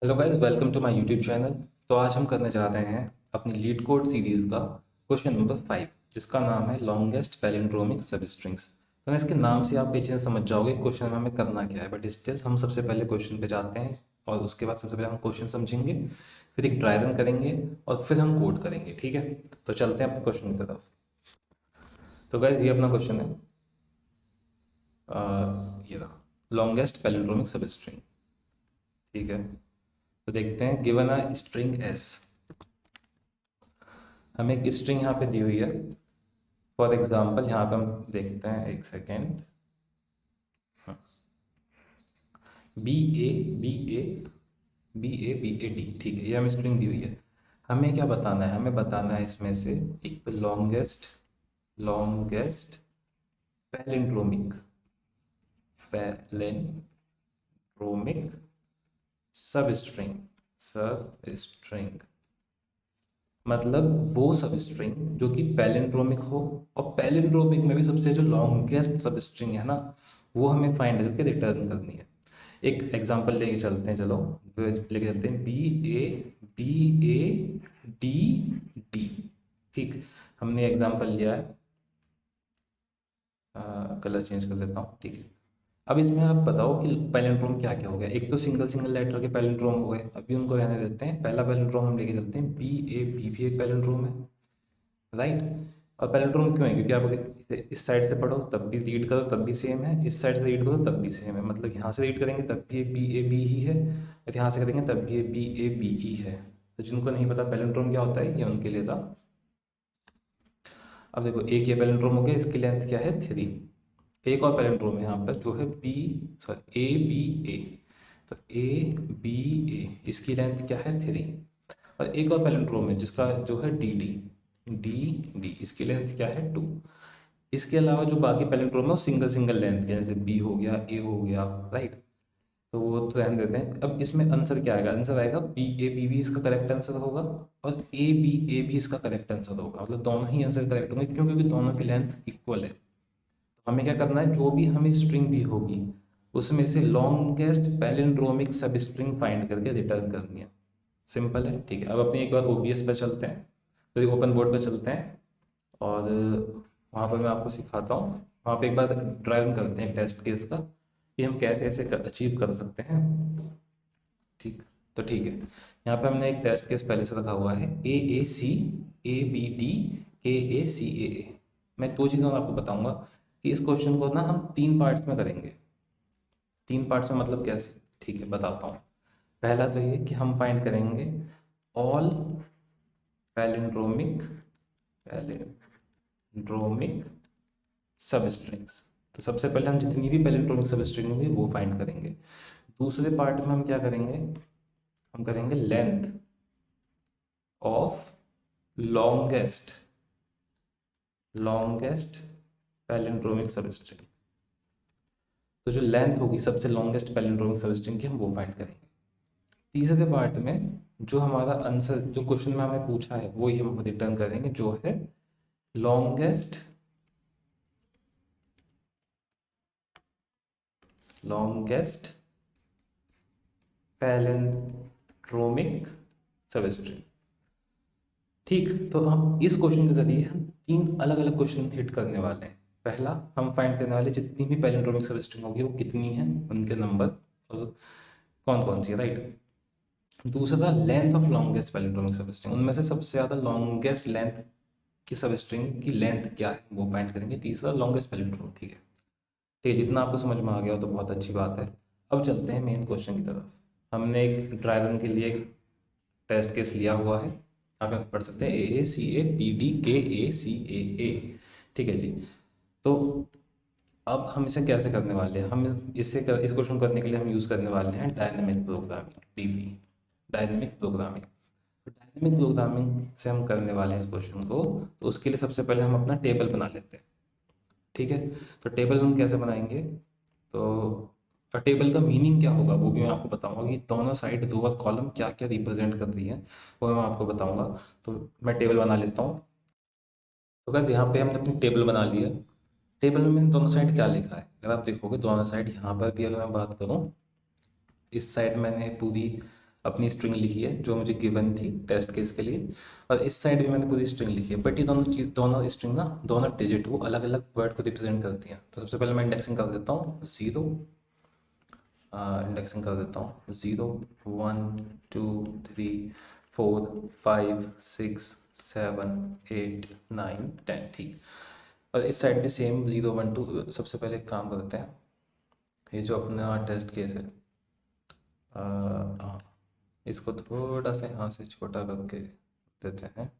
Hello guys, welcome to my YouTube channel. तो आज हम करने जा रहे हैं अपनी लीड कोड सीरीज़ का क्वेश्चन नंबर 5, जिसका नाम है लॉन्गेस्ट पैलिंड्रोमिक सबस्ट्रिंग्स। तो ना इसके नाम से आप ये चीज़ें समझ जाओगे क्वेश्चन में हमें करना क्या है, बट स्टिल हम सबसे पहले क्वेश्चन पे जाते हैं और उसके बाद सबसे पहले हम क्वेश्चन समझेंगे, फिर एक ड्राई रन करेंगे और फिर हम कोड करेंगे। ठीक है, तो चलते हैं अपने क्वेश्चन की तरफ। तो गाइस, ये अपना क्वेश्चन है। ये रहा, लॉन्गेस्ट पैलिंड्रोमिक सबस्ट्रिंग। ठीक है, तो देखते हैं। गिवन अ स्ट्रिंग एस, हमें एक स्ट्रिंग यहाँ पे दी हुई है। फॉर एग्जाम्पल यहाँ पे हम देखते हैं, एक second. B A B A B A D, ठीक है, ये हमें स्ट्रिंग दी हुई है। हमें क्या बताना है? हमें बताना है इसमें से एक लॉन्गेस्ट लॉन्गेस्ट पैलिंड्रोमिक पैलिंड्रोमिक सब स्ट्रिंग मतलब वो सब स्ट्रिंग जो कि पैलिंड्रोमिक हो, और पैलिंड्रोमिक में भी सबसे जो लॉन्गेस्ट सब स्ट्रिंग है ना, वो हमें फाइंड करके रिटर्न करनी है। एक एग्जांपल लेके चलते हैं, चलो लेके चलते हैं। बी ए डी ठीक, हमने एग्जांपल लिया है। कलर चेंज कर लेता हूँ, ठीक है। अब इसमें आप बताओ कि पैलिंड्रोम क्या क्या हो गया। एक तो सिंगल सिंगल लेटर के पैलिंड्रोम हो गए, अभी उनको रहने देते हैं। पहला पैलिंड्रोम हम लेके चलते हैं, बी भी एक पैलिंड्रोम है, राइट। और पैलिंड्रोम क्यों है? क्योंकि आप अगर इसे इस साइड से पढ़ो तब भी रीड करो तब भी सेम है, इस साइड से रीड करो तब भी सेम है। मतलब यहाँ से रीड करेंगे तब भी ये बी ए बी ही है, और यहाँ से करेंगे तब भी ये बी ए बी ई है। तो जिनको नहीं पता पैलिंड्रोम क्या होता है, ये उनके लिए था। अब देखो, एक ये पैलिंड्रोम हो गया, इसकी लेंथ क्या है? 3। एक और पैलिंड्रोम है यहाँ पर जो है ए बी ए। तो ए बी ए, इसकी लेंथ क्या है? 3। और एक और पैलिंड्रोम है जिसका जो है डी डी डी डी, इसकी लेंथ क्या है? 2। इसके अलावा जो बाकी पैलिंड्रोम है वो सिंगल सिंगल लेंथ के, जैसे बी हो गया, ए हो गया, राइट। तो वो तो रहने देते हैं। अब इसमें आंसर क्या आएगा? आंसर आएगा बी ए बी भी इसका करेक्ट आंसर होगा, और ए बी ए भी इसका करेक्ट आंसर होगा। मतलब दोनों ही आंसर करेक्ट होंगे, क्यों? क्योंकि दोनों की लेंथ इक्वल है। हमें क्या करना है? जो भी हमें स्ट्रिंग दी होगी उसमें से लॉन्गेस्ट पैलिंड्रोमिक सब स्ट्रिंग फाइंड करके रिटर्न करनी है। सिंपल है, ठीक है। अब अपनी एक बार ओबीएस पर चलते हैं, तो ओपन बोर्ड पर चलते हैं, और वहाँ पर मैं आपको सिखाता हूँ। वहाँ पे एक बार ड्राइव करते हैं टेस्ट केस का, कि हम कैसे ऐसे अचीव कर सकते हैं। ठीक, तो ठीक है। यहाँ पे हमने एक टेस्ट केस पहले से रखा हुआ है, AAC ABD KACAA। मैं दो चीज़ों में आपको बताऊंगा कि इस क्वेश्चन को ना हम 3 पार्ट्स में करेंगे। 3 पार्ट्स में मतलब कैसे? ठीक है, बताता हूँ। पहला तो ये कि हम फाइंड करेंगे ऑल पैलिंड्रोमिक पैलिंड्रोमिक सब स्ट्रिंग्स। तो सबसे पहले हम जितनी भी पैलिंड्रोमिक सब स्ट्रिंग होंगी वो फाइंड करेंगे। दूसरे पार्ट में हम क्या करेंगे? हम करेंगे length of longest longest palindromic सब स्ट्रिंग। तो जो लेंथ होगी सबसे लॉन्गेस्ट पैलिंड्रोमिक सब स्ट्रिंग की, हम वो फाइंड करेंगे। तीसरे पार्ट में जो हमारा आंसर, जो क्वेश्चन में हमें पूछा है, वो ही हम रिटर्न करेंगे, जो है लॉन्गेस्ट लॉन्गेस्ट पैलिंड्रोमिक सब स्ट्रिंग। ठीक, तो हम इस क्वेश्चन के जरिए हम 3 अलग अलग क्वेश्चन हिट करने वाले हैं। पहला, हम फाइंड करने वाले जितनी भी पैलिंड्रोमिक सब स्ट्रिंग होगी वो कितनी है, उनके नंबर और कौन कौन सी है, राइट। दूसरा, लेंथ ऑफ लॉन्गेस्ट पैलिंड्रोमिक सब स्ट्रिंग, उनमें से सबसे ज़्यादा लॉन्गेस्ट लेंथ की सब स्ट्रिंग की लेंथ क्या है वो फाइंड करेंगे। तीसरा, लॉन्गेस्ट पैलिंड्रोम। ठीक है, ठीक है। जितना आपको समझ में आ गया हो तो बहुत अच्छी बात है। अब चलते हैं मेन क्वेश्चन की तरफ। हमने एक ड्राई रन के लिए एक टेस्ट केस लिया हुआ है, आप यहाँ पढ़ सकते हैं AACABDKACAA। ठीक है जी। तो अब हम इसे कैसे करने वाले हैं? हम इस क्वेश्चन करने के लिए हम यूज़ करने वाले हैं dynamic programming, DP, dynamic programming. तो डायनेमिक प्रोग्रामिंग से हम करने वाले हैं इस क्वेश्चन को, तो उसके लिए सबसे पहले हम अपना टेबल बना लेते हैं। ठीक है, तो टेबल हम कैसे बनाएंगे? तो टेबल का मीनिंग क्या होगा वो भी मैं आपको बताऊंगा, कि दोनों साइड रो और कॉलम क्या क्या रिप्रेजेंट कर रही है, वो मैं आपको बताऊंगा। तो मैं टेबल बना लेता हूँ। तो बस यहाँ पे हमने अपनी टेबल बना लिया। टेबल में मैंने दोनों साइड क्या लिखा है, अगर आप देखोगे दोनों साइड, यहाँ पर भी अगर मैं बात करूँ, इस साइड मैंने पूरी अपनी स्ट्रिंग लिखी है जो मुझे गिवन थी टेस्ट केस के लिए, और इस साइड भी मैंने पूरी स्ट्रिंग लिखी है, बट ये दोनों स्ट्रिंग ना, दोनों डिजिट वो अलग अलग वर्ड को रिप्रेजेंट करती हैं। तो सबसे पहले मैं इंडेक्सिंग कर देता हूँ 0, इंडेक्सिंग कर देता हूँ 0 1 2 3 4 5 6 7 8 9 10, ठीक। और इस साइड पे सेम 0 1 2। सबसे पहले एक काम करते हैं, ये जो अपना टेस्ट केस है, हाँ, इसको थोड़ा सा यहाँ से छोटा करके देते हैं।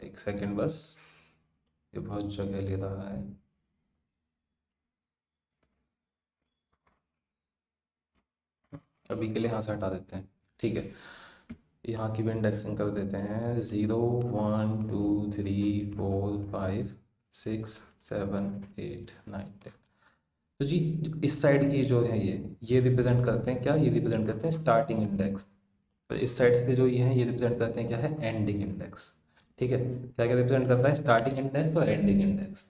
एक सेकंड बस, ये बहुत जगह ले रहा है। अभी के लिए यहाँ से हटा देते हैं, ठीक है। यहाँ की भी इंडेक्सिंग कर देते हैं 0 1 2 3 4 5 6 7 8 9 10। तो जी इस साइड की जो है ये रिप्रेजेंट करते हैं क्या, ये रिप्रेजेंट करते हैं स्टार्टिंग इंडेक्स। और इस साइड से जो ये है ये रिप्रेजेंट करते हैं क्या है, एंडिंग इंडेक्स। ठीक है, क्या क्या रिप्रेजेंट करता है, स्टार्टिंग इंडेक्स और एंडिंग इंडेक्स।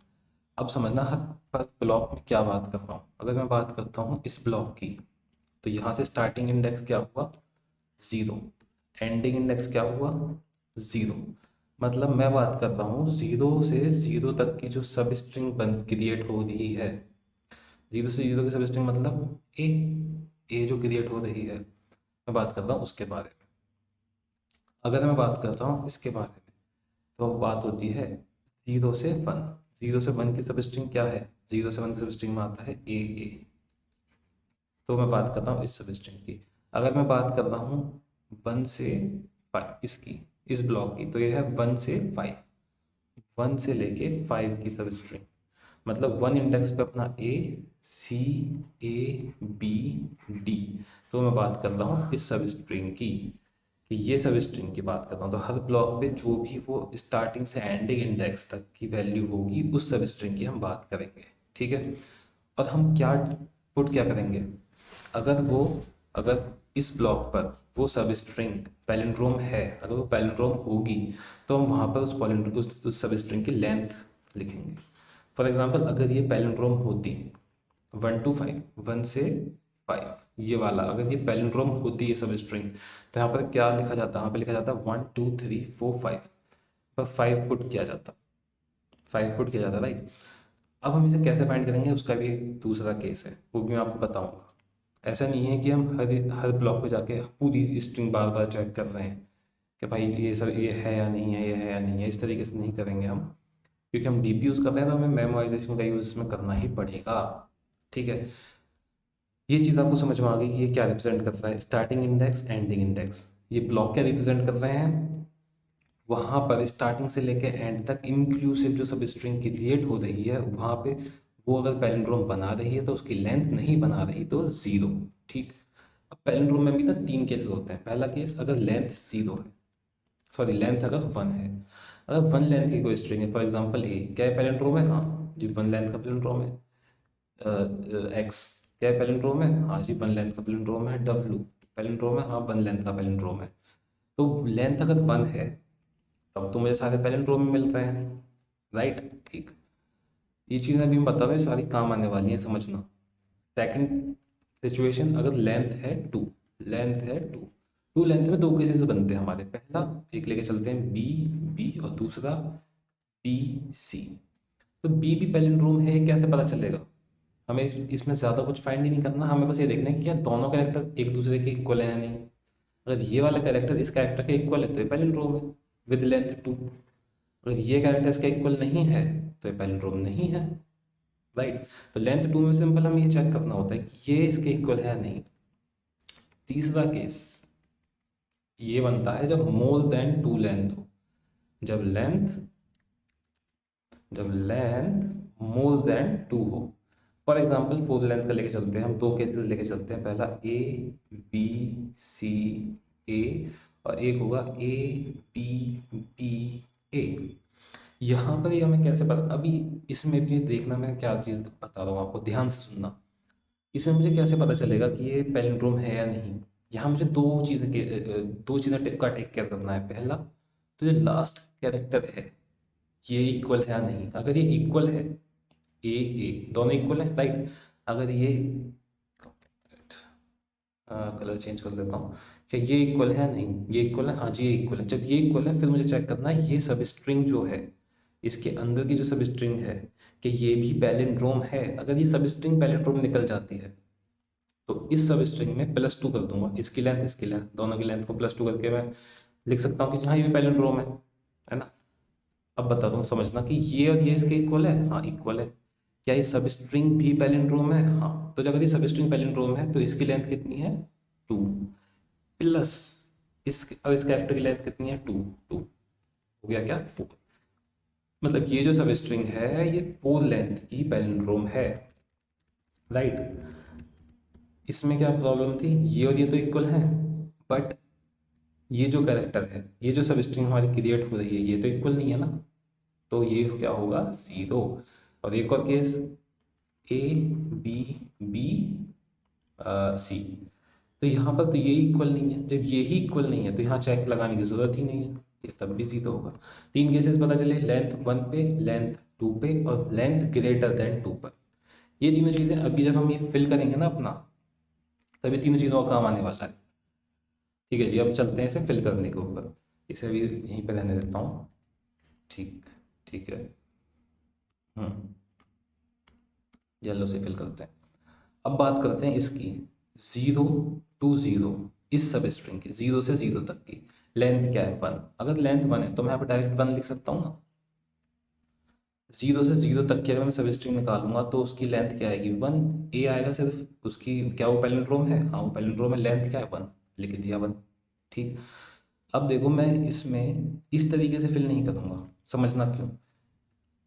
अब समझना हर ब्लॉक में क्या बात कर रहा हूँ। अगर मैं बात करता हूँ इस ब्लॉक की, तो यहाँ से स्टार्टिंग इंडेक्स क्या हुआ 0, एंडिंग इंडेक्स क्या हुआ 0। मतलब मैं बात कर रहा हूँ 0 से 0 तक की जो सब स्ट्रिंग बन क्रिएट हो रही है। 0 से 0 की सब स्ट्रिंग मतलब ए जो क्रिएट हो रही है, मैं बात कर रहा हूँ उसके बारे में। अगर मैं बात करता हूँ इसके बारे में, तो बात होती है 0 से 1। 0 से 1 की सब स्ट्रिंग क्या है, 0 से 1 की सब स्ट्रिंग में आता है ए। तो मैं बात करता हूँ इस सब स्ट्रिंग की। अगर मैं बात कर रहा हूँ 1 से 5 इसकी, इस ब्लॉक की, तो ये है 1 से 5, 1 से लेके 5 की सब स्ट्रिंग। मतलब 1 इंडेक्स पे अपना ए सी ए बी डी। तो मैं बात कर रहा हूँ इस सब स्ट्रिंग की, कि ये सब स्ट्रिंग की बात कर रहा हूँ। तो हर ब्लॉक पे जो भी वो स्टार्टिंग से एंडिंग इंडेक्स तक की वैल्यू होगी उस सब स्ट्रिंग की हम बात करेंगे, ठीक है। और हम क्या पुट क्या करेंगे, अगर वो, अगर इस ब्लॉक पर वो सब स्ट्रिंग पैलिंड्रोम है, अगर वो पैलिंड्रोम होगी, तो हम वहाँ पर उस सब स्ट्रिंग की लेंथ लिखेंगे। फॉर एग्जांपल अगर ये पैलिंड्रोम होती 1 to 5, 1 से 5, ये वाला अगर ये पैलिंड्रोम होती है सब स्ट्रिंग, तो यहाँ पर क्या लिखा जाता है, यहाँ पर लिखा जाता है 1 2 3 4 5, पर 5 पुट किया जाता, 5 पुट किया जाता, राइट। अब हम इसे कैसे फाइंड करेंगे, उसका भी एक दूसरा केस है, वो भी मैं आपको बताऊंगा। ऐसा नहीं है कि हम हर हर ब्लॉक पे जाके पूरी स्ट्रिंग बार बार चेक कर रहे हैं कि भाई ये सब ये है या नहीं है, ये है या नहीं है, इस तरीके से नहीं करेंगे हम, क्योंकि हम डीप यूज़ कर रहे हैं तो हमें मेमोराइजेशन का यूज़ इसमें करना ही पड़ेगा, ठीक है। ये चीज़ आपको समझ में आ गई कि ये क्या रिप्रेजेंट कर रहा है, स्टार्टिंग इंडेक्स एंडिंग इंडेक्स। ये ब्लॉक क्या रिप्रेजेंट कर रहे हैं, वहाँ पर स्टार्टिंग से लेकर एंड तक इंक्लूसिव जो सब स्ट्रिंग क्रिएट हो रही है वहाँ पे वो अगर पैलिंड्रोम बना रही है तो उसकी लेंथ नहीं बना रही तो 0, ठीक। अब पैलिंड्रोम में भी ना 3 केसेस होते हैं। पहला केस अगर लेंथ 0 है, सॉरी लेंथ अगर 1 है, अगर 1 लेंथ की कोई स्ट्रिंग है, फॉर एग्जांपल ए, क्या है पैलिंड्रोम है, हाँ जी 1 लेंथ का पैलिंड्रोम है। एक्स क्या है पैलिंड्रोम है, हाँ जी 1 लेंथ का पैलिंड्रोम है। डब्लू पैलिंड्रोम है, हाँ 1 लेंथ का पैलिंड्रोम है। तो लेंथ अगर 1 है तब तो मुझे सारे पैलिंड्रोम में मिल रहे हैं, राइट, ठीक। ये चीज़ें अभी मैं बता रहा हूँ, ये सारी काम आने वाली हैं, समझना। सेकंड सिचुएशन अगर लेंथ है 2, लेंथ है 2, 2 लेंथ में 2 केसेस बनते हैं हमारे। पहला एक लेके चलते हैं बी बी, और दूसरा डी सी। तो बी पैलिंड्रोम है, ये कैसे पता चलेगा, हमें इसमें ज़्यादा कुछ फाइंड ही नहीं करना, हमें बस ये देखना है कि क्या दोनों कैरेक्टर एक दूसरे के इक्वल है या नहीं। अगर ये वाला कैरेक्टर इस कैरेक्टर के इक्वल है तो ये पैलिंड्रोम है विद लेंथ 2। अगर ये कैरेक्टर इसका इक्वल नहीं है तो ये पैलिंड्रोम नहीं है, राइट। तो लेंथ 2 में सिंपल हमें ये चेक करना होता है कि ये इसके इक्वल है या नहीं। तीसरा केस ये बनता है जब मोर देन 2 लेंथ हो, जब लेंथ मोर देन 2 हो। फॉर एग्जाम्पल 4 लेंथ का लेके चलते हैं हम, 2 केसेस लेके चलते हैं। पहला ए बी सी ए, और एक होगा ए बी बी ए। यहाँ पर ये हमें कैसे पता, अभी इसमें भी देखना, मैं क्या चीज़ बता रहा हूँ आपको, ध्यान से सुनना। इसमें मुझे कैसे पता चलेगा कि ये पैलिंड्रोम है या नहीं। यहाँ मुझे दो चीज़ें का टेक केयर करना है। पहला तो जो लास्ट कैरेक्टर है ये इक्वल है या नहीं। अगर ये इक्वल है, ए दोनों इक्वल है, राइट। अगर ये कलर चेंज कर लेता हूँ। क्या ये इक्वल है? नहीं, ये इक्वल है, हाँ जी ये इक्वल है। जब ये इक्वल है फिर मुझे चेक करना है ये सब स्ट्रिंग जो है, इसके अंदर की जो सब स्ट्रिंग है, कि ये भी पैलिंड्रोम है। अगर ये सब स्ट्रिंग पैलिंड्रोम निकल जाती है तो इस सब स्ट्रिंग में +2 कर दूंगा, इसकी लेंथ दोनों की लेंथ को +2 करके मैं लिख सकता हूँ कि हाँ ये भी पैलिंड्रोम है ना। अब बताता हूँ, समझना कि ये और ये इसके इक्वल है, हाँ इक्वल है। क्या ये सब स्ट्रिंग भी पैलिंड्रोम है? हाँ। तो अगर ये सब स्ट्रिंग पैलिंड्रोम है तो इसकी लेंथ कितनी है? 2 प्लस इस, और इस कैरेक्टर की लेंथ कितनी है? 2। 2 हो गया क्या? 4। मतलब ये जो सब स्ट्रिंग है ये 4 लेंथ की पैलिंड्रोम है, राइट। इसमें क्या प्रॉब्लम थी? ये और ये तो इक्वल हैं, बट ये जो कैरेक्टर है, ये जो सब स्ट्रिंग हमारी क्रिएट हो रही है, ये तो इक्वल नहीं है ना। तो ये क्या होगा? 0। और एक और case, A B B C, तो यहाँ पर तो ये इक्वल नहीं है। जब ये ही इक्वल नहीं है तो यहाँ चेक लगाने की जरूरत ही नहीं है, ये तब भी 0 होगा। 3 केसेस पता चले, लेंथ 1 पे, लेंथ 2 पे और लेंथ ग्रेटर देन 2 पर। ये तीनों चीज़ें अभी जब हम ये फिल करेंगे ना अपना, तभी तीनों चीज़ों का काम आने वाला है। ठीक है जी, अब चलते हैं इसे फिल करने के ऊपर। इसे अभी यहीं पे रहने देता हूँ। ठीक, ठीक है। हम्म, येलो से फिल करते हैं। अब बात करते हैं इसकी 0 to 0, इस सब स्ट्रिंग की 0 से 0 तक की लेंथ क्या है? 1। अगर लेंथ 1 है तो मैं यहाँ पर डायरेक्ट 1 लिख सकता हूँ ना। 0 से 0 तक की अगर मैं सब स्ट्रिंग निकालूंगा तो उसकी लेंथ क्या आएगी? 1। ए आएगा सिर्फ, उसकी क्या वो पैलिंड्रोम है? हाँ वो पैलिंड्रोम है। लेंथ क्या है? 1, लिख दिया 1। ठीक। अब देखो मैं इसमें इस तरीके से फिल नहीं करूँगा, समझना क्यों।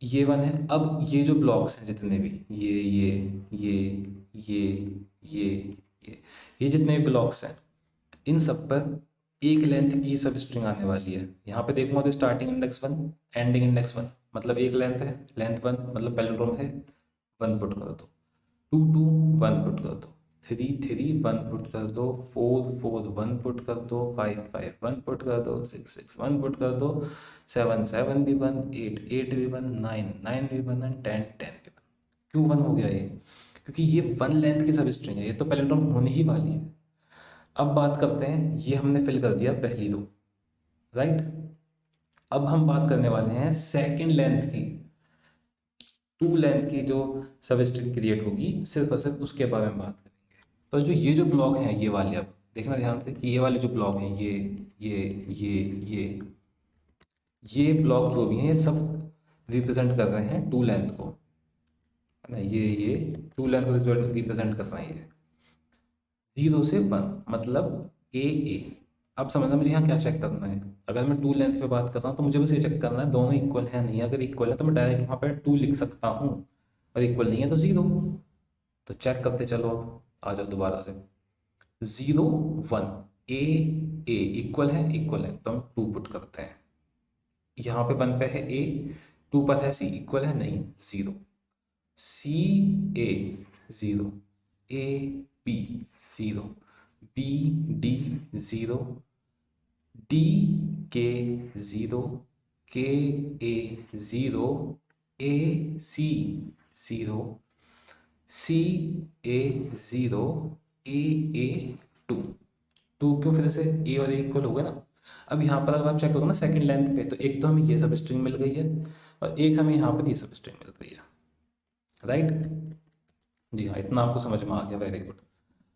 ये 1 है। अब ये जो ब्लॉक्स हैं जितने भी, ये ये ये ये ये जितने भी ब्लॉक्स हैं, इन सब पर एक लेंथ की सब स्ट्रिंग आने वाली है। यहाँ पे देखूंगा तो स्टार्टिंग इंडेक्स 1, एंडिंग इंडेक्स 1, मतलब एक लेंथ है, लेंथ 1 मतलब पैलिंड्रोम है। 1 पुट कर दो, 2 2 1 पुट कर दो, 3 3 1 पुट कर दो, 4 4 1 पुट कर दो, 5 5 1 पुट कर दो, 6 6 1 पुट कर दो, 7 7 भी 1, 8 8 भी 1, 9 9 भी 1 एंड 10 10 भी 1। क्यों 1 हो गया ये? क्योंकि ये 1 लेंथ की सब स्ट्रिंग है, ये तो पैलिंड्रोम होने ही वाली है। अब बात करते हैं, ये हमने फिल कर दिया पहली दो, राइट। अब हम बात करने वाले हैं सेकंड लेंथ की, 2 लेंथ की जो सब स्ट्रिंग क्रिएट होगी, सिर्फ और सिर्फ उसके बारे में बात करेंगे। तो जो ये जो ब्लॉक हैं ये वाले, अब देखना ध्यान से कि ये वाले जो ब्लॉक हैं, ये ये ये ये ब्लॉक जो भी हैं ये सब रिप्रेजेंट कर रहे हैं 2 लेंथ को, है ना। ये 2 लेंथ को रिप्रेजेंट कर रहे हैं ये। 0 से 1 मतलब ए। अब समझना मुझे यहाँ क्या चेक करना है। अगर मैं 2 लेंथ पे बात कर रहा हूँ तो मुझे बस ये चेक करना है दोनों इक्वल है नहीं। अगर इक्वल है तो मैं डायरेक्ट वहाँ पे 2 लिख सकता हूँ, और इक्वल नहीं है तो 0। तो चेक करते चलो, अब आ जाओ दोबारा से। 0 1 ए इक्वल है, इक्वल है तो हम 2 पुट करते हैं। यहाँ पे 1 पे है ए, 2 पर है सी, इक्वल है नहीं, 0। C A 0, A B 0, B D 0, D K 0, के ए 0, ए सी 0, सी ए 0, ए 2। 2 क्यों? फिर से ए और ए इक्वल हो गए ना। अब यहाँ पर अगर आप चेक करोगे ना सेकंड लेंथ पे, तो एक तो हमें ये सब स्ट्रिंग मिल गई है और एक हमें यहाँ पर ये सब स्ट्रिंग मिल गई है, राइट। जी हाँ, इतना आपको समझ में आ गया, वेरी गुड।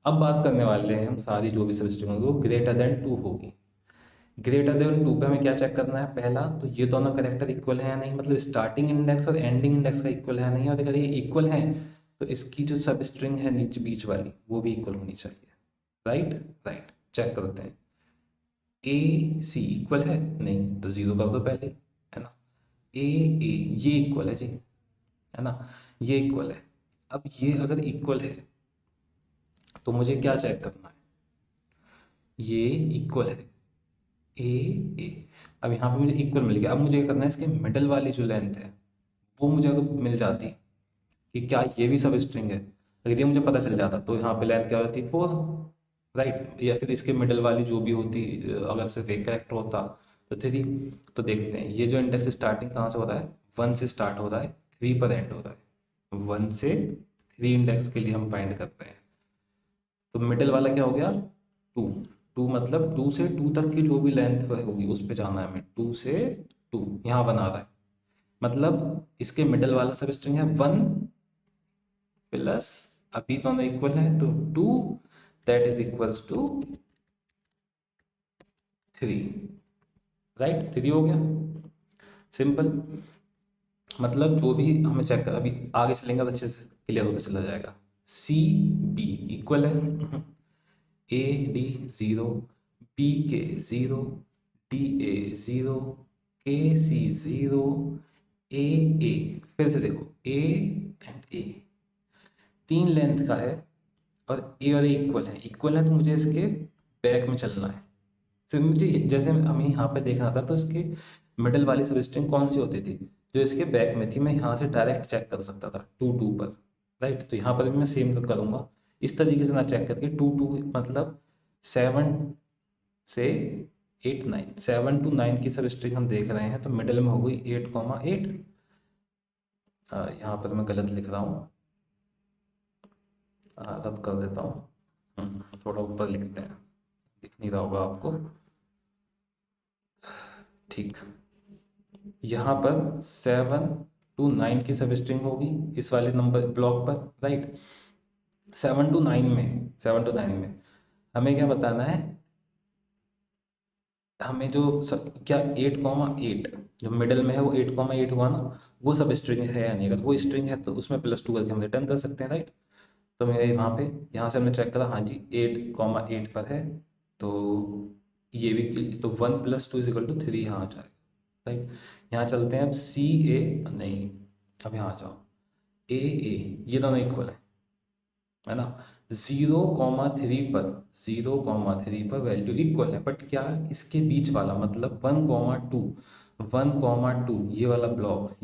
अब बात करने वाले हैं हम सारी जो भी सब स्ट्रिंग होगी वो ग्रेटर देन 2 होगी। ग्रेटर देन 2 पे हमें क्या चेक करना है? पहला तो ये दोनों करेक्टर इक्वल है या नहीं, मतलब स्टार्टिंग इंडेक्स और एंडिंग इंडेक्स का इक्वल है या नहीं। और अगर ये इक्वल है तो इसकी जो सब स्ट्रिंग है नीचे बीच वाली वो भी इक्वल होनी चाहिए, राइट। राइट, चेक करते हैं। ए सी इक्वल है नहीं तो 0 कर दो पहले, है ना। ए ये इक्वल है जी, है ना, ये इक्वल है। अब ये अगर इक्वल है तो मुझे क्या चेक करना है? ये इक्वल है, ए। अब यहाँ पे मुझे इक्वल मिल गया। अब मुझे क्या करना है? इसके मिडल वाली जो लेंथ है वो मुझे अगर मिल जाती कि क्या ये भी सब स्ट्रिंग है, अगर ये मुझे पता चल जाता तो यहाँ पे लेंथ क्या होती? 4, राइट। या फिर इसके मिडल वाली जो भी होती, अगर सिर्फ एक करेक्टर होता तो 3। तो देखते हैं ये जो इंडेक्स स्टार्टिंग कहाँ से हो रहा है? 1 से स्टार्ट हो रहा है, 3 पर एंड हो रहा है। 1 से 3 इंडेक्स के लिए हम फाइंड करते हैं। तो मिडिल वाला क्या हो गया, 2। 2 मतलब 2 से 2 तक की जो भी लेंथ होगी उस पे जाना है हमें, 2 से 2 यहाँ बना रहा है। मतलब इसके मिडिल वाला सब स्ट्रिंग है 1 प्लस, अभी दोनों इक्वल है तो 2, that is equals to 3, right. 3 हो गया, सिंपल। मतलब जो भी हमें चेक कर, अभी आगे चलेंगे तो अच्छे से क्लियर होता चला जाएगा। सी बी इक्वल है ए डी 0, बी के 0, डी ए 0, के सी 0, ए ए, फिर से देखो ए एंड ए 3 लेंथ का है और ए और ए इक्वल है तो मुझे इसके बैक में चलना है। सिर्फ मुझे जैसे हमें यहाँ पे देखना था तो इसके मिडल वाली सब स्ट्रिंग कौन सी होती थी, जो इसके बैक में थी, मैं यहाँ से डायरेक्ट चेक कर सकता था 2 2 पर, राइट। तो यहाँ पर भी मैं सेम करूँगा इस तरीके से ना चेक करके 2 2 मतलब 7 से 8 9, 7 to 9 की सब स्ट्रिंग हम देख रहे हैं तो मिडल में हो गई 8,8। यहाँ पर मैं गलत लिख रहा हूँ, रब कर देता हूँ, थोड़ा ऊपर लिखते हैं, दिख नहीं रहा होगा आपको, ठीक। यहाँ पर 7 to 9 की सब स्ट्रिंग होगी इस वाले नंबर ब्लॉक पर, राइट। 7 to 9 में हमें क्या बताना है, हमें जो क्या 8,8 जो मिडल में है वो 8,8 हुआ ना, वो सब स्ट्रिंग है या नहीं, अगर वो स्ट्रिंग है तो उसमें +2 करके हम रिटर्न कर सकते हैं, राइट। तो मैं वहाँ पे यहाँ से हमने चेक करा, हाँ जी 8,8 पर है, तो ये भी तो 1 + 2 = 3 यहाँ आ जाएगा, राइट। यहाँ चलते हैं अब सी ए, नहीं अब यहाँ आ जाओ ए ए, ये दोनों इक्वल है ना। 0,3 पर वैल्यू इक्वल है, बट क्या इसके बीच वाला मतलब 1,2 ये वाला ब्लॉक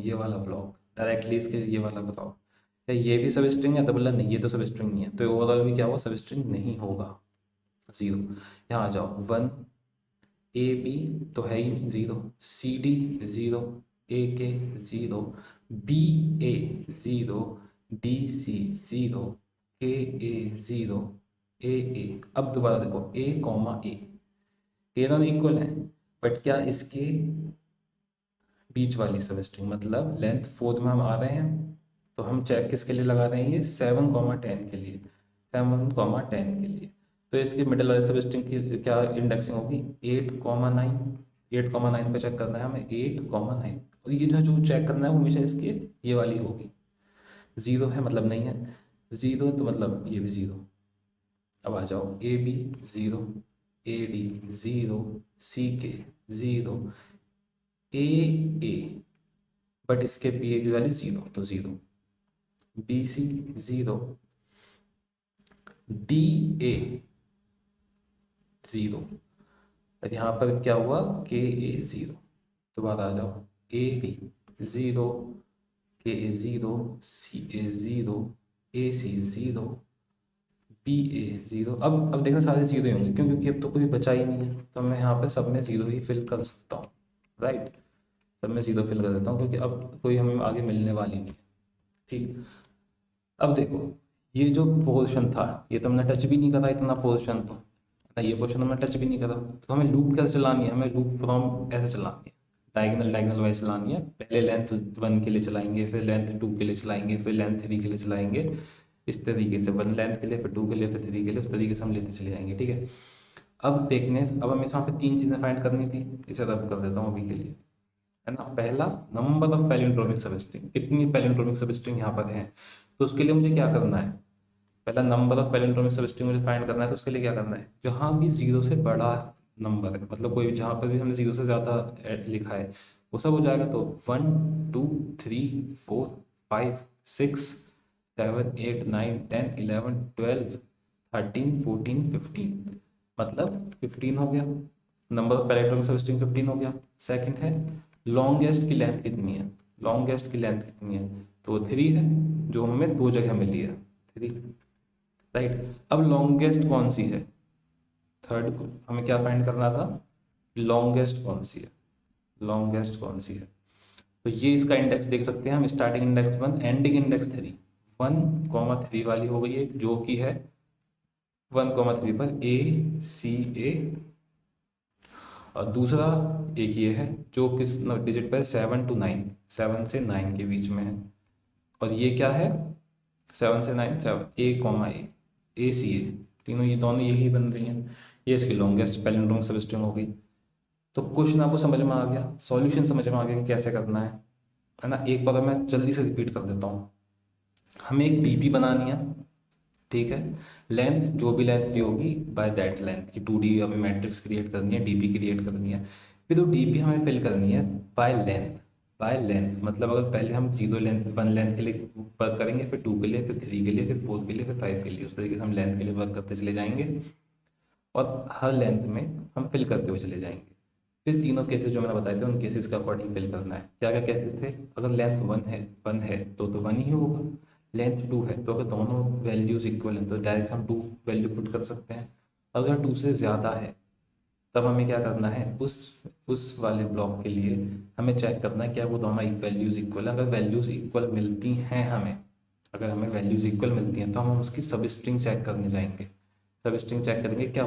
डायरेक्टली इसके ये वाला बताओ, या ये भी सब स्ट्रिंग है तो बोला नहीं ये तो सब स्ट्रिंग नहीं है, तो ओवरऑल भी क्या हुआ, सब स्ट्रिंग नहीं होगा, 0। यहाँ आ जाओ 1 ए बी तो है ही 0, सी डी 0, ए के 0, बी ए 0, डी सी 0, के ए 0, ए ए। अब दोबारा देखो A, ये दोनों इक्वल है, बट क्या इसके बीच वाली सब स्ट्रिंग मतलब लेंथ 4 में हम आ रहे हैं, तो हम चेक किसके लिए लगा रहे हैं, ये 7,10 के लिए, 7,10 के लिए। तो इसके मिडिल वाले सब स्ट्रिंग की क्या इंडेक्सिंग होगी 8,9, 8,9 पे चेक करना है हमें 8,9, और ये जो चेक करना है वो हमेशा इसके ये वाली होगी, 0 है मतलब नहीं है, 0 तो मतलब ये भी 0। अब आ जाओ ए बी 0, ए डी 0, सी के 0, ए ए, बट इसके बी ए की वैल्यू 0 तो 0, बी सी 0, डी ए 0, अब यहाँ पर क्या हुआ के ए 0, दोबारा आ जाओ ए बी 0, के ए 0, C A 0, A C 0, B ए 0। अब देखना सारे 0 ही होंगे, क्यों, क्योंकि अब तो कोई बचा ही नहीं है, तो मैं यहाँ पे सब में 0 ही फिल कर सकता हूँ, राइट। सब में 0 फिल कर देता हूँ क्योंकि अब कोई हमें आगे मिलने वाली नहीं है, ठीक। अब देखो ये जो पोर्शन था ये तो हमने टच भी नहीं करा, इतना पोर्शन तो ये पोर्शन हमने टच भी नहीं करा, तो हमें लूप कैसे चलानी है, हमें लूप फ्रॉम ऐसे चलानी है, डायगोनल वाइज चलानी है। पहले लेंथ 1 के लिए चलाएंगे, फिर लेंथ 2 के लिए चलाएंगे, फिर लेंथ 3 के लिए चलाएंगे, इस तरीके से 1 लेंथ के लिए, फिर 2 के लिए, फिर 3 के लिए, उस तरीके से हम लेते चले जाएंगे, ठीक है। अब हमें यहाँ पे 3 चीज़ें फाइंड करनी थी, इसे रब कर देता हूँ अभी के लिए, है ना। पहला नंबर ऑफ पैलिंड्रोमिक सबस्ट्रिंग, कितनी पैलिंड्रोमिक सबस्ट्रिंग यहाँ पर है, तो उसके लिए मुझे क्या करना है, पहला नंबर ऑफ पैलिंड्रोमिक सबस्ट्रिंग मुझे फाइंड करना है, तो उसके लिए क्या करना है, जहाँ भी 0 से बड़ा नंबर है, मतलब कोई जहाँ पर भी हमने 0 से ज़्यादा लिखा है वो सब हो जाएगा, तो 1 2 3 4 5 6 7 8 9 10 11 12 13 14 15, मतलब 15 हो गया, नंबर ऑफ पैलिंड्रोमिक सबस्ट्रिंग 15 हो गया। सेकंड है लॉन्गेस्ट की लेंथ कितनी है, लॉन्गेस्ट की लेंथ कितनी है, तो 3 है, जो हमें 2 जगह मिली है 3, राइट। अब लॉन्गेस्ट कौन सी है, थर्ड को हमें क्या फाइंड करना था, लॉन्गेस्ट कौन सी है, लॉन्गेस्ट कौन सी है, तो ये इसका इंडेक्स देख सकते हैं हम, स्टार्टिंग इंडेक्स 1, एंडिंग इंडेक्स 3, 1,3 वाली हो गई है जो कि है 1,3 पर ACA, और दूसरा एक ये है जो किस डिजिट पर 7 to 9, 7 से 9 के बीच में है, और ये क्या है 7 से 9, 7 A,A तीनों, ये दोनों यही बन रही हैं। ये इसकी लॉन्गेस्ट पैलिंड्रोम सब स्ट्रिंग हो गई। तो क्वेश्चन आपको समझ में आ गया, सॉल्यूशन समझ में आ गया कि कैसे करना है ना। एक बार मैं जल्दी से रिपीट कर देता हूँ। हमें एक डीपी बनानी है, ठीक है। लेंथ जो भी लेंथ दी होगी बाय दैट लेंथ की 2D हमें मैट्रिक्स क्रिएट करनी है, डीपी क्रिएट करनी है। फिर वो डीपी हमें फिल करनी है बाय लेंथ। बाय लेंथ मतलब अगर पहले हम 0 लेंथ 1 लेंथ के लिए वर्क करेंगे, फिर 2 के लिए, फिर 3 के लिए, फिर 4 के लिए, फिर 5 के लिए, उस तरीके से हम लेंथ के लिए वर्क करते चले जाएंगे और हर लेंथ में हम फिल करते हुए चले जाएंगे। फिर तीनों केसेस जो मैंने बताए थे उन केसेस का अकॉर्डिंग फिल करना है। क्या क्या केसेस थे? अगर लेंथ 1 है तो 1 ही होगा। लेंथ 2 है तो अगर दोनों वैल्यूज इक्वल हैं तो डायरेक्ट हम 2 वैल्यू पुट कर सकते हैं। अगर 2 से ज़्यादा है तब हमें क्या करना है, उस वाले ब्लॉक के लिए हमें चेक करना है क्या वो दोनों वैल्यूज़ इक्वल है। अगर वैल्यूज़ इक्वल मिलती हैं हमें, अगर हमें वैल्यूज़ इक्वल मिलती हैं तो हम उसकी सब स्ट्रिंग चेक करने जाएंगे। सब स्ट्रिंग चेक करेंगे क्या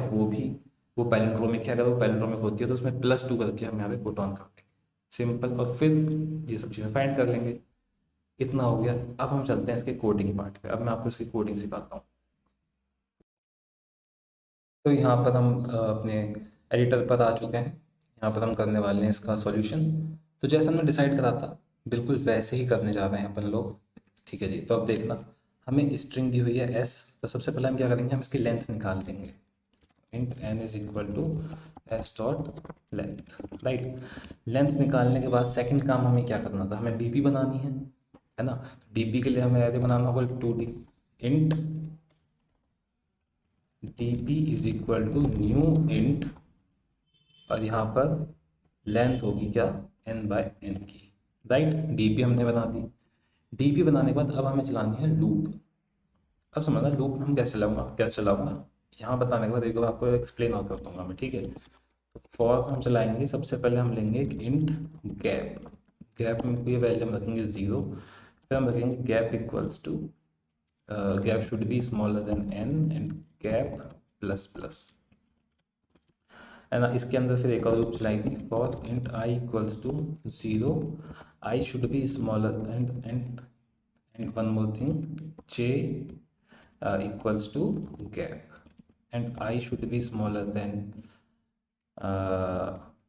वो पैलिंड्रोमिक है। अगर वो पैलिंड्रोमिक होती है तो उसमें +2 करके हम यहाँ पे पुट ऑन कर देंगे, सिंपल। और फिर ये सब चीज़ें फाइंड कर लेंगे। इतना हो गया। अब हम चलते हैं इसके कोडिंग पार्ट पे। अब मैं आपको इसकी कोडिंग सिखाता हूँ। तो यहाँ पर हम अपने एडिटर पर आ चुके हैं। यहाँ पर हम करने वाले हैं इसका सॉल्यूशन। तो जैसा हमने डिसाइड करा था बिल्कुल वैसे ही करने जा रहे हैं अपन लोग, ठीक है जी। तो अब देखना, हमें स्ट्रिंग दी हुई है S। तो सबसे पहले हम क्या करेंगे, हम इसकी लेंथ निकाल लेंगे। Int n is equal to s dot length, right. Length निकालने के बाद सेकंड काम हमें क्या करना था, हमें डीपी बनानी है ना। डीपी के लिए हमें ऐसे बनाना होगा 2D int dp is equal to new int, और यहाँ पर लेंथ होगी क्या n/n की, राइट। डीपी हमने बना दी। डीपी बनाने के बाद अब हमें चलानी है लूप। अब समझना लूप हम कैसे चलाऊंगा यहाँ बताने के बाद एक बार आपको एक्सप्लेन और कर दूंगा मैं, ठीक है। तो फॉर हम चलाएंगे, सबसे पहले हम लेंगे एक इंट गैप। गैप में कोई वैल्यू हम रखेंगे 0। फिर हम रखेंगे gap equals to gap should be smaller than n and gap plus plus, है ना। इसके अंदर फिर एक और लूप चलाएंगे for int i equals to 0, i should be smaller and one more thing j equals to gap and I should be smaller than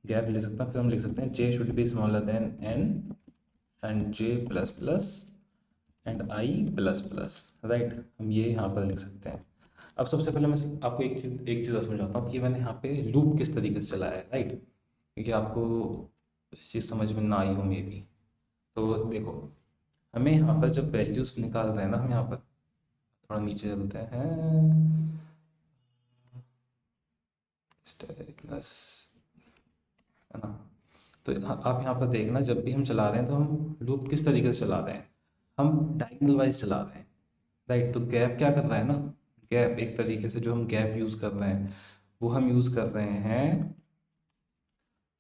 gap ले सकता हूँ। फिर हम लिख सकते हैं j should be smaller than n and j plus plus and i plus plus, right. हम ये यहाँ पर लिख सकते हैं। अब सबसे पहले मैं आपको एक चीज़ और समझाता हूँ कि मैंने यहाँ पे लूप किस तरीके से चलाया है, राइट, क्योंकि आपको इस चीज़ समझ में ना आई हो मे बी। तो देखो, हमें यहाँ पर जब वैल्यूज़ निकाल रहे हैं ना, हम यहाँ पर थोड़ा नीचे चलते हैं, स्टैटिकनेस, है ना। तो आप यहाँ पर देखना, जब भी हम चला रहे हैं तो हम लूप किस तरीके से चला रहे हैं, हम डायगोनल वाइज चला रहे हैं, राइट। तो गैप क्या कर रहा है ना, गैप एक तरीके से जो हम गैप यूज़ कर रहे हैं वो हम यूज़ कर रहे हैं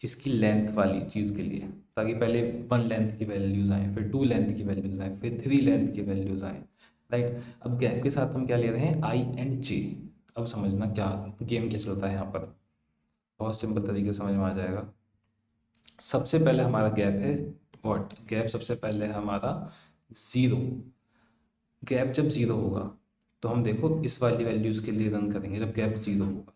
इसकी लेंथ वाली चीज़ के लिए, ताकि पहले 1 लेंथ की वैल्यूज़ आएँ, फिर 2 लेंथ की वैल्यूज़ आएँ, फिर 3 लेंथ की वैल्यूज़ आएँ, राइट। अब गैप के साथ हम क्या ले रहे हैं, I एंड J। अब समझना क्या गेम क्या चलता है यहाँ पर, बहुत सिंपल तरीके से समझ में आ जाएगा। सबसे पहले हमारा गैप है व्हाट, गैप सबसे पहले है हमारा 0। गैप जब 0 होगा तो हम देखो इस वाली वैल्यूज़ के लिए रन करेंगे। जब गैप 0 होगा,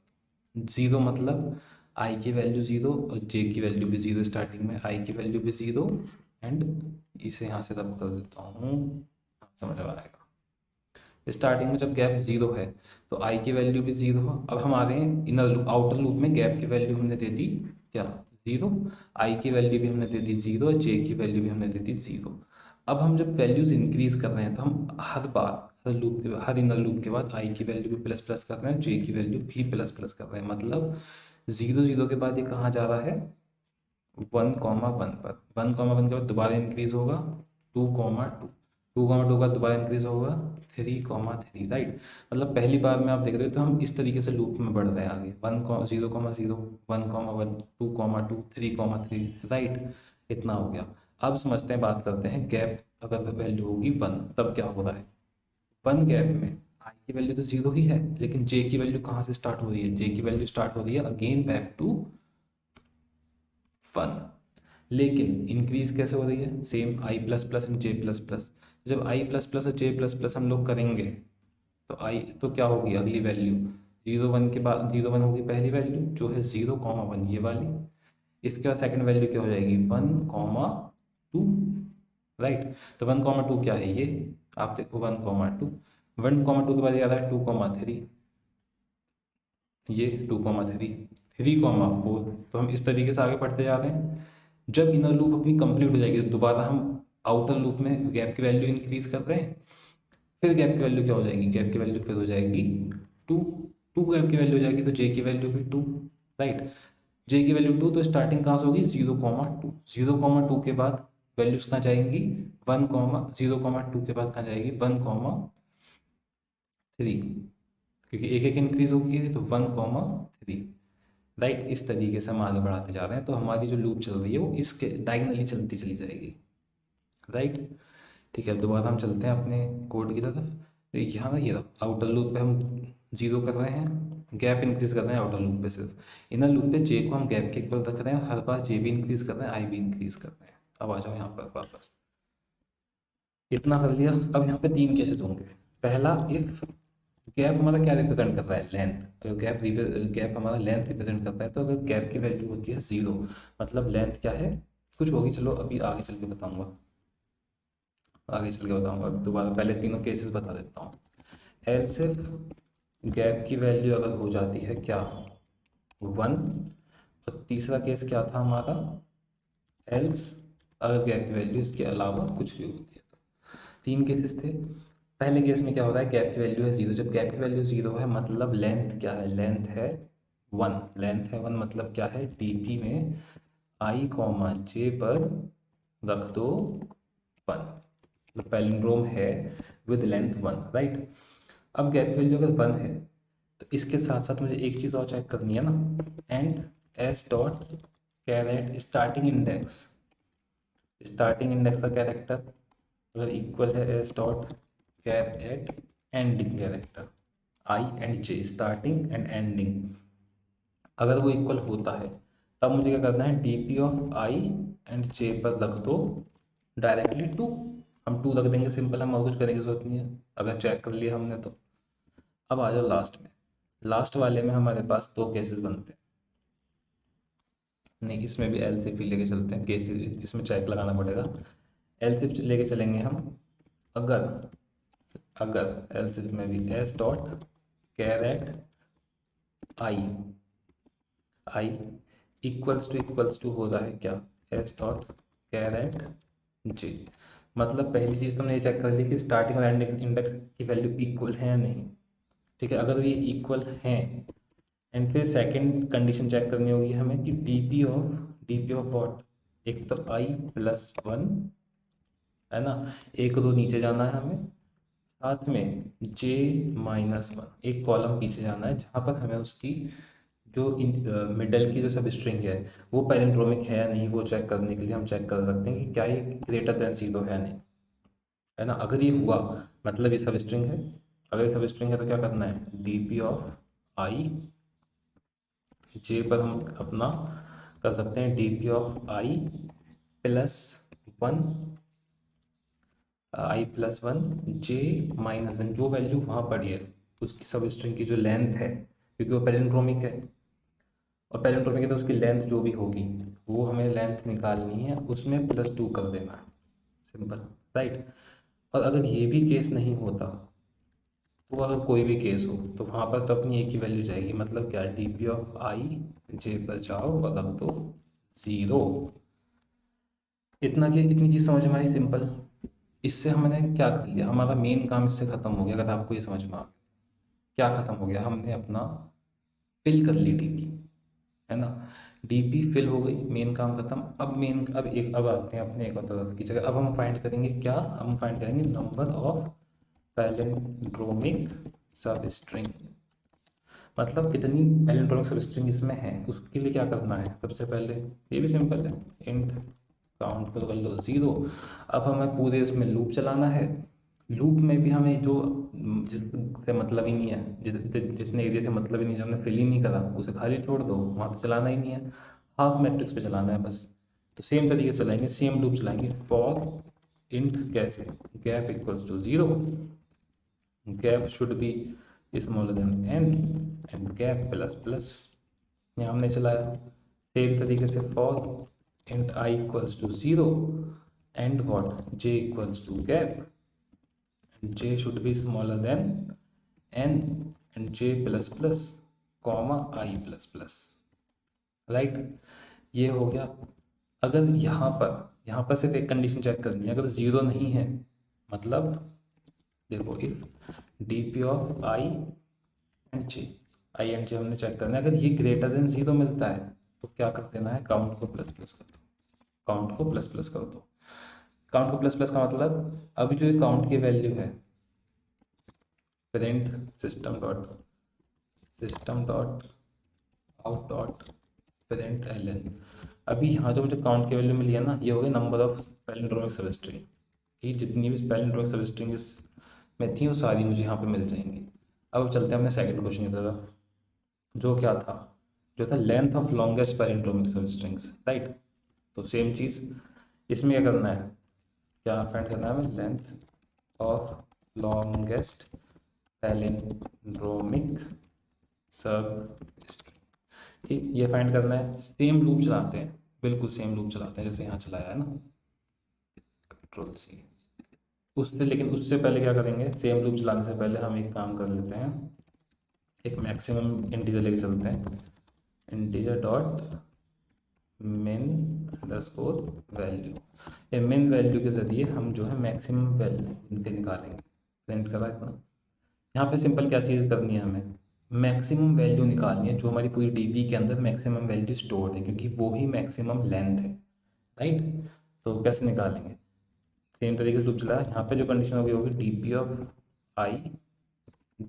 0 मतलब i की वैल्यू 0 और j की वैल्यू भी 0, स्टार्टिंग में i की वैल्यू भी 0, एंड इसे यहाँ से रब कर देता हूँ, समझ में आएगा। स्टार्टिंग में जब गैप 0 है तो i की वैल्यू भी 0 हो। अब हम आ रहे हैं इनर लूप, आउटर लूप में गैप की वैल्यू हमने दे दी क्या 0, i की वैल्यू भी हमने दे दी 0 और j की वैल्यू भी हमने दे दी 0। अब हम जब वैल्यूज़ इंक्रीज कर रहे हैं तो हम हर बार हर इनर लूप के बाद i की वैल्यू भी प्लस प्लस कर रहे हैं, j की वैल्यू भी प्लस प्लस कर रहे हैं। मतलब 0 0 के बाद ये कहाँ जा रहा है 1,1 पर, 1,1 के बाद दोबारा इंक्रीज होगा 2,2, 2,2 के बाद दोबारा इंक्रीज होगा 3,3, राइट। मतलब पहली बार में आप देख रहे हो तो हम इस तरीके से लूप में बढ़ रहे हैं आगे, 0,0, 1,1, 2,2, 3,3, राइट। इतना हो गया। अब समझते हैं, बात करते हैं गैप अगर वैल्यू होगी 1 तब क्या हो रहा है। 1 गैप में i की वैल्यू तो जीरो ही है, लेकिन जे की वैल्यू कहाँ से स्टार्ट हो रही है, जे की वैल्यू स्टार्ट हो रही है अगेन बैक टू 1। लेकिन इंक्रीज कैसे हो रही है, same I plus plus and J plus plus. जब आई प्लस प्लस और जे प्लस प्लस हम लोग करेंगे तो आई तो क्या होगी अगली वैल्यू, जीरो वन के बाद जीरो वन होगी पहली वैल्यू जो है 0,1 ये वाली। इसके बाद सेकंड वैल्यू क्या हो जाएगी 1,2, राइट। तो 1,2 क्या है ये, आप देखो 1,2, 1,2 के बाद ये आ रहा है 2,3, ये 2,3, 3,4। तो हम इस तरीके से आगे बढ़ते जा रहे हैं। जब इनर लूप अपनी कंप्लीट हो जाएगी तो दोबारा हम आउटर लूप में गैप की वैल्यू इंक्रीज कर रहे हैं। फिर गैप की वैल्यू क्या हो जाएगी, गैप की वैल्यू फिर हो जाएगी 2, 2 गैप की वैल्यू हो जाएगी तो जे की वैल्यू भी 2, राइट। जे की वैल्यू 2 तो स्टार्टिंग कहाँ से होगी 0,2, 0,2 के बाद वैल्यूज कहाँ जाएंगी 0,2 के बाद कहाँ जाएगी 1,3, क्योंकि एक एक इंक्रीज होगी तो 1,3, राइट। इस तरीके से हम आगे बढ़ाते जा रहे हैं तो हमारी जो लूप चल रही है वो इसके डायगनली चलती चली जाएगी, राइट। ठीक है, अब दोबारा हम चलते हैं अपने कोड की तरफ। तो यहाँ ना ये आउटर लूप पे हम जीरो कर रहे हैं, गैप इंक्रीज कर रहे हैं आउटर लूप पे सिर्फ। इनर लूप पे जे को हम गैप के इक्वल रख रहे हैं, हर बार जे भी इंक्रीज कर रहे हैं आई भी इंक्रीज कर रहे हैं। अब आ जाओ यहाँ पर वापस, इतना कर लिया। अब यहाँ पे 3 केसेस होंगे। पहला, इफ गैप हमारा क्या रिप्रेजेंट कर रहा है लेंथ, अगर गैप हमारा लेंथ रिप्रेजेंट करता है तो अगर गैप की वैल्यू होती है 0 मतलब लेंथ क्या है कुछ होगी, चलो अभी आगे चल के बताऊंगा, आगे चल के बताऊंगा। अभी दोबारा पहले तीनों केसेस बता देता हूँ। एल्स इफ गैप की वैल्यू अगर हो जाती है क्या 1, और तीसरा केस क्या था हमारा, एल्स अगर गैप की वैल्यू इसके अलावा कुछ भी होती है। तो 3 केसेस थे। पहले केस में क्या हो रहा है, गैप की वैल्यू है 0, जब गैप की वैल्यू 0 है मतलब लेंथ क्या है, लेंथ है 1, लेंथ है 1 मतलब क्या है डीपी में आई कॉमा जे पर रख दो 1, तो पैलिंड्रोम है विद लेंथ 1, राइट। अब गैप की वैल्यू अगर 1 है तो इसके साथ साथ मुझे एक चीज़ और चेक करनी है ना, and S dot char at starting index का कैरेक्टर अगर इक्वल है S dot char at ending character I and J, starting and ending, अगर वो इक्वल होता है तब मुझे क्या करना है, D P of I and J पर रख दो डायरेक्टली 2, हम 2 रख देंगे सिंपल, हम और कुछ करने की जरूरत नहीं है अगर चेक कर लिया हमने तो। अब आ जाओ लास्ट में, लास्ट वाले में हमारे पास 2 केसेस बनते हैं, नहीं इसमें भी एल सिप ही लेके चलते हैं, केसेस इसमें चेक लगाना पड़ेगा। एल सिप लेके चलेंगे हम, अगर अगर एल सिप में भी S dot char at I I equals to हो रहा है क्या एस डॉट कैरेट जे, मतलब पहली चीज़ तो हमने ये चेक कर ली कि स्टार्टिंग और एंडिंग इंडेक्स की वैल्यू इक्वल है या नहीं, ठीक है। अगर ये इक्वल हैं एंड फिर सेकंड कंडीशन चेक करनी होगी हमें कि डी पी ऑफ वॉट, एक तो आई प्लस 1 है ना, एक रो नीचे जाना है हमें, साथ में जे माइनस 1 एक कॉलम पीछे जाना है जहाँ पर हमें उसकी जो मिडल की जो सब स्ट्रिंग है वो पैलिंड्रोमिक है या नहीं वो चेक करने के लिए हम चेक कर सकते हैं कि क्या ये ग्रेटर देन 0 है नहीं, है ना। अगर ये हुआ मतलब ये सब स्ट्रिंग है, अगर ये सब स्ट्रिंग है तो क्या करना है डी पी ऑफ आई जे पर हम अपना कर सकते हैं D P of I plus 1 J minus 1, जो वैल्यू वहाँ पड़ी है उसकी सब स्ट्रिंग की जो लेंथ है, क्योंकि वो पैलिंड्रोमिक है और पैलिंड्रोमिक है तो उसकी लेंथ जो भी होगी वो हमें लेंथ निकालनी है, उसमें +2 कर देना है, सिंपल, राइट। और अगर ये भी केस नहीं होता तो अगर कोई भी केस हो तो वहाँ पर तो अपनी एक ही वैल्यू जाएगी, मतलब क्या डी पी ऑफ आई जे पर जाओ और रख दो 0। इतनी चीज़ समझ में आई सिंपल। इससे हमने क्या कर लिया, हमारा मेन काम इससे ख़त्म हो गया। अगर आपको ये समझ में आ गया क्या ख़त्म हो गया, हमने अपना फिल कर ली डीपी, है ना, डीपी फिल हो गई, मेन काम खत्म। अब आते हैं अपने एक और तरफ की जगह। अब हम फाइंड करेंगे क्या, हम फाइंड करेंगे नंबर ऑफ पैलिंड्रोमिक सब स्ट्रिंग, मतलब कितनी पैलिंड्रोमिक सब स्ट्रिंग इसमें है। उसके लिए क्या करना है, सबसे पहले ये भी सिंपल है, इंट काउंट को कर लो 0। अब हमें पूरे इसमें लूप चलाना है लूप में भी हमें जो जिससे मतलब ही नहीं है, जितने एरिया से मतलब ही नहीं, जो हमने फिल ही नहीं करा उसे खाली छोड़ दो, वहाँ तो चलाना ही नहीं है, हाफ मैट्रिक्स पे चलाना है बस। तो सेम तरीके से चलाएंगे, सेम लूप चलाएंगे फॉर इंट कैसे, gap equals to 0, gap should be smaller than N and gap plus plus, यहाँ हमने चलाया। सेम तरीके से for int I equals to 0 and what J equals to gap, j should be smaller than n and j plus plus comma I plus plus, right. ये हो गया। अगर यहाँ पर सिर्फ एक कंडीशन चेक करनी है, अगर ज़ीरो नहीं है मतलब देखो if D P of I and J हमने चेक करना है, अगर ये ग्रेटर देन ज़ीरो मिलता है तो क्या कर देना है, काउंट को प्लस प्लस कर दो, काउंट को प्लस प्लस कर दो। काउंट को प्लस प्लस का मतलब अभी जो ये काउंट की वैल्यू है, print system dot out dot print L N, अभी यहाँ जो मुझे काउंट की वैल्यू मिली है ना, ये हो गई नंबर ऑफ पैलिंड्रोमिक सब स्ट्रिंग, कि जितनी भी पैलिंड्रोमिक सब स्ट्रिंग में थी वो सारी मुझे यहाँ पे मिल जाएंगी। अब चलते हैं अपने सेकंड क्वेश्चन की तरफ, जो क्या था, जो था लेंथ ऑफ लॉन्गेस्ट पैलिंड्रोमिक सब स्ट्रिंग्स, राइट। तो सेम चीज़ इसमें क्या करना है, क्या फाइंड करना है हमें, लेंथ ऑफ लॉन्गेस्ट पैलिंड्रोमिक सब स्ट्रिंग, ठीक, ये फाइंड करना है। सेम लूप चलाते हैं, बिल्कुल सेम लूप चलाते हैं जैसे यहाँ चलाया है ना, कंट्रोल सी। उससे लेकिन उससे पहले क्या करेंगे, सेम लूप चलाने से पहले हम एक काम कर लेते हैं, एक मैक्सिमम इंटीजर लेके चलते हैं, इंटीजर डॉट मिन अंडरस्कोर वैल्यू, ये मिन वैल्यू के ज़रिए हम जो है मैक्सिमम वैल्यू इनके निकालेंगे। प्रिंट करा इतना, यहाँ पे सिंपल क्या चीज़ करनी है, हमें मैक्सिमम वैल्यू निकालनी है जो हमारी पूरी डीबी के अंदर मैक्सिमम वैल्यू स्टोर्ड है, क्योंकि वो ही मैक्सिमम लेंथ है, राइट। तो कैसे निकालेंगे, सेम तरीके से लूप चलाया, यहाँ पे जो कंडीशन होगी होगी डी पी ऑफ आई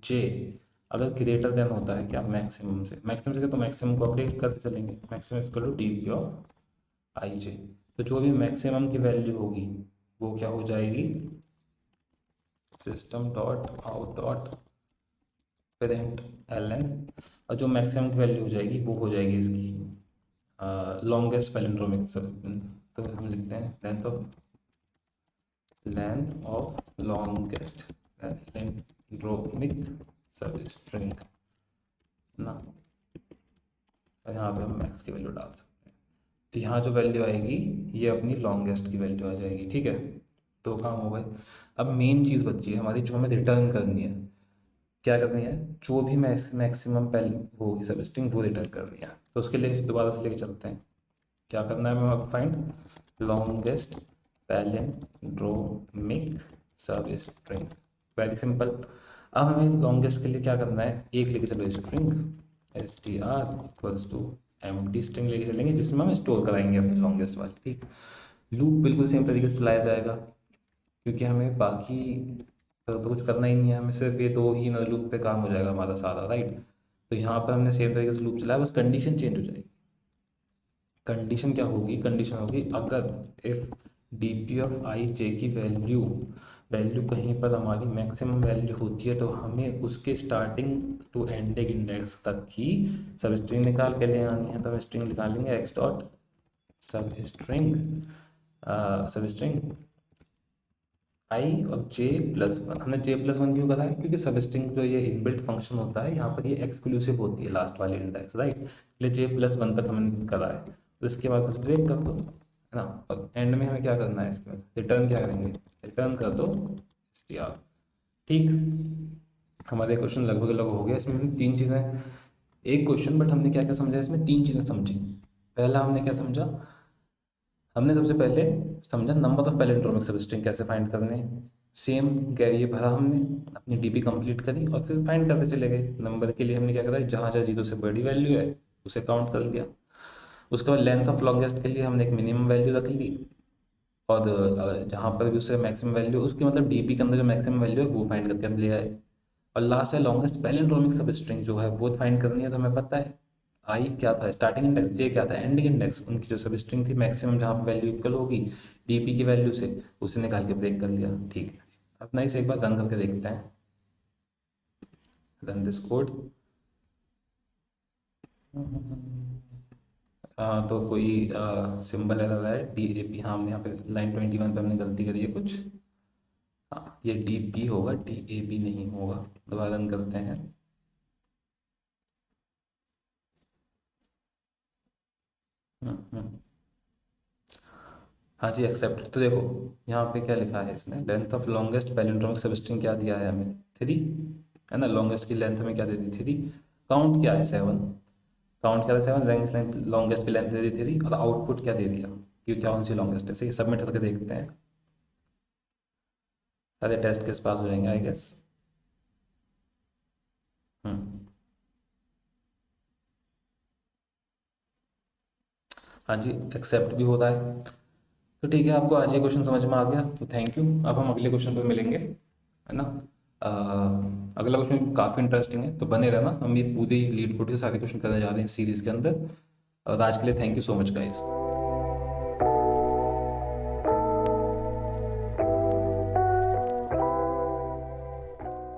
जे अगर ग्रेटर देन होता है क्या मैक्सिमम से, तो मैक्सिमम को अपडेट करते चलेंगे, maximum equal to D P of I J. तो जो भी मैक्सिमम की वैल्यू होगी वो क्या हो जाएगी, system dot out dot print L N, और जो मैक्सिमम की वैल्यू हो जाएगी वो हो जाएगी इसकी लॉन्गेस्ट पैलिंड्रोमिक सब, तो हम लिखते हैं लेंथ ऑफ लॉन्गेस्ट पैलिंड्रोमिक सब स्ट्रिंग ना, और यहाँ पे हम मैक्स की वैल्यू डाल सकते हैं। तो यहाँ जो वैल्यू आएगी ये अपनी लॉन्गेस्ट की वैल्यू आ जाएगी, ठीक है। दो काम हो गए। अब मेन चीज़ बची है हमारी, जो हमें रिटर्न करनी है, क्या करनी है, जो भी मैक्सिमम पहले होगी सब स्ट्रिंग वो रिटर्न करनी है। तो उसके लिए दोबारा से लेके चलते हैं, क्या करना है हमें, आप फाइंड लॉन्गेस्ट पैलिंड्रोमिक सब स्ट्रिंग, वेरी सिंपल। अब हमें लॉन्गेस्ट के लिए क्या करना है, एक लेके चलो string S T R equals to empty string लेके चलेंगे जिसमें हम स्टोर कराएंगे अपनी लॉन्गेस्ट वाली, ठीक। लूप बिल्कुल सेम तरीके से चलाया जाएगा, क्योंकि हमें बाकी तो कुछ करना ही नहीं है, हमें सिर्फ ये दो ही लूप पे काम हो जाएगा हमारा सारा, राइट। तो यहाँ पर हमने सेम तरीके से लूप चलाया, बस कंडीशन चेंज हो जाएगी। कंडीशन क्या होगी, कंडीशन होगी अगर if D P of I जे की वैल्यू कहीं पर हमारी मैक्सिमम वैल्यू होती है तो हमें उसके स्टार्टिंग टू एंडिंग इंडेक्स तक की सब स्ट्रिंग निकाल के ले आनी है। तो हम स्ट्रिंग निकालेंगे एक्स डॉट सब स्ट्रिंग आई और जे प्लस वन। हमने जे प्लस वन क्यों करा है, क्योंकि सब स्ट्रिंग जो ये इनबिल्ट फंक्शन होता है यहाँ पर ये एक्सक्लूसिव होती है लास्ट वाली इंडेक्स, राइट। इसलिए जे प्लस वन तक हमने करा है। तो इसके बाद बस ब्रेक कर दो, है ना, और एंड में हमें क्या करना है, इसमें रिटर्न क्या करेंगे, रिटर्न कर दो str, ठीक। हमारे क्वेश्चन लगभग हो गया। इसमें हमने तीन चीज़ें, एक क्वेश्चन बट हमने क्या क्या समझा, इसमें तीन चीज़ें समझी। पहला हमने क्या समझा, हमने सबसे पहले समझा नंबर ऑफ पैलिंड्रोमिक सब स्ट्रिंग कैसे फाइंड करने, सेम ये भरा हमने, अपनी डीपी कंप्लीट करी और फिर फाइंड करते चले गए। नंबर के लिए हमने क्या करा, जहाँ जहाँ जीरो से बड़ी वैल्यू है उसे काउंट कर लिया। उसके बाद लेंथ ऑफ लॉन्गेस्ट के लिए हमने एक मिनिमम वैल्यू रख ली, और जहाँ पर भी उससे मैक्सिमम वैल्यू, उसकी मतलब डीपी के अंदर जो मैक्सिमम वैल्यू है वो फाइंड करके हम ले आए। और लास्ट है लॉन्गेस्ट पैलिंड्रोमिक सब स्ट्रिंग जो है वो फाइंड करनी है। तो हमें पता है आई क्या था स्टार्टिंग इंडेक्स, जे क्या था एंडिंग इंडेक्स, उनकी जो सब स्ट्रिंग थी मैक्सिमम जहाँ पर वैल्यू इक्वल होगी डीपी की वैल्यू से, उसे निकाल के ब्रेक कर लिया, ठीक है। अपना इसे एक बार रन करके देखते हैं, रन दिस कोड। तो कोई सिंबल एरर है, डी ए पी। हाँ, हमने यहाँ पे लाइन 21 पे हमने गलती करी है कुछ। हाँ, ये डी पी होगा, डी ए पी नहीं होगा। दोबारा रन करते हैं। हम्म। हाँ जी, एक्सेप्ट। तो देखो यहाँ पे क्या लिखा है इसने, length of longest palindromic substring क्या दिया है हमें, 3 है ना। लॉन्गेस्ट की लेंथ हमें क्या दे दी, 3। काउंट क्या है, 7। काउंट क्या है, 7। लेंथ, लॉन्गेस्ट की लेंथ दे दी 3, और आउटपुट क्या दे दिया कि क्या कौन सी लॉन्गेस्ट है। सही, सबमिट करके देखते हैं, सारे टेस्ट किस पास हो जाएंगे आई गेस। हम्म। हाँ जी, एक्सेप्ट भी होता है। तो ठीक है, आपको आज ये क्वेश्चन समझ में आ गया तो थैंक यू। अब हम अगले क्वेश्चन पे मिलेंगे, है ना। अगला क्वेश्चन काफ़ी इंटरेस्टिंग है, तो बने रहना। हम ये पूरी लीड कोड के सारे क्वेश्चन करने जा रहे हैं इस सीरीज़ के अंदर। और आज के लिए thank you so much guys.